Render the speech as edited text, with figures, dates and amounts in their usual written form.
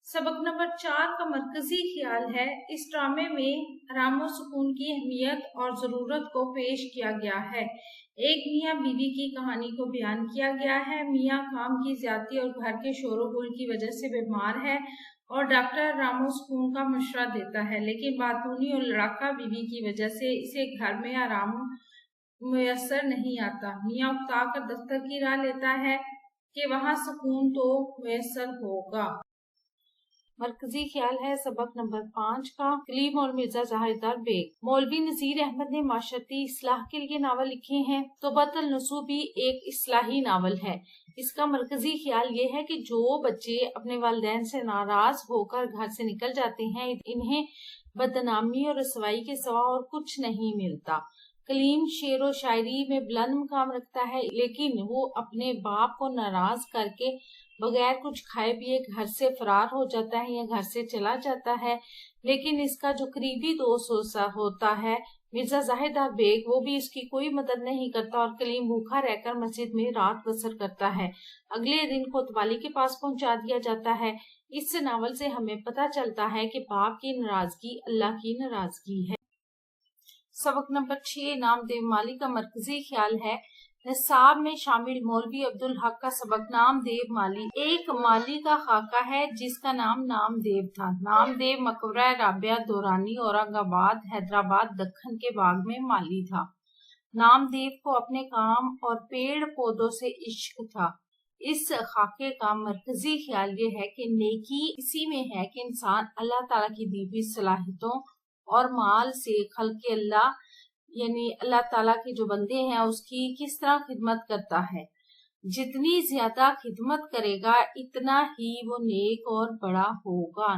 सबक नंबर 4 का मरकजी ख्याल है। इस ड्रामे में आराम और सुकून की अहमियत और ज़रूरत को पेश किया गया है। एक मियाँ बीवी की कहानी को बयान किया गया है। मियाँ काम की ज्यादती और घर के शोर-गुल की वजह से बीमार है और डॉक्टर आराम और सुकून का मशवरा देता है, लेकिन बातूनी और लड़ाका बीवी की वजह से इसे घर में आराम मुयस्सर नहीं आता। मियाँ उकता कर दफ्तर की राह लेता है कि वहाँ सुकून तो मुयस्सर होगा। मरकजी ख्याल है सबक नंबर 5 का। कलीम और मिर्जा जाहिरदार बेग। मौलवी नजीर अहमद ने माशरती इस्लाह के लिए नावल लिखे हैं। तौबतुल नसूह भी एक इस्लाही नावल है। इसका मरकजी ख्याल ये है कि जो बच्चे अपने वालिदैन से नाराज होकर घर से निकल जाते हैं, इन्हें बदनामी और रसवाई के सिवा और कुछ नहीं मिलता। कलीम शेर व शायरी में बुलंद मुकाम रखता है, लेकिन वो अपने बाप को नाराज करके बगैर कुछ खाए पिए घर से फरार हो जाता है या घर से चला जाता है। लेकिन इसका जो करीबी दोस्त होता है मिर्जा जाहिरदार बेग, वो भी इसकी कोई मदद नहीं करता और कलीम भूखा रहकर मस्जिद में रात बसर करता है। अगले दिन कोतवाली के पास पहुंचा दिया जाता है। इस नावल से हमें पता चलता है कि बाप की नाराजगी अल्लाह की नाराजगी है। सबक नंबर 6 नामदेव माली का मरकजी ख्याल है। निसाब में शामिल मौलवी अब्दुल हक का सबक नामदेव माली। एक माली का खाका है जिसका नाम नामदेव था। नामदेव मकबरा राबिया दौरानी औरंगाबाद हैदराबाद दक्खन के बाग में माली था। नामदेव को अपने काम और पेड़ पौधों से इश्क था। इस खाके का मरकजी ख्याल ये है कि नेकी इसी में है कि इंसान अल्लाह ताला की दी हुई सलाहियतों और माल से खल्क़े अल्लाह यानी अल्लाह ताला के जो बंदे हैं उसकी किस तरह खिदमत करता है। जितनी ज्यादा खिदमत करेगा इतना ही वो नेक और बड़ा होगा।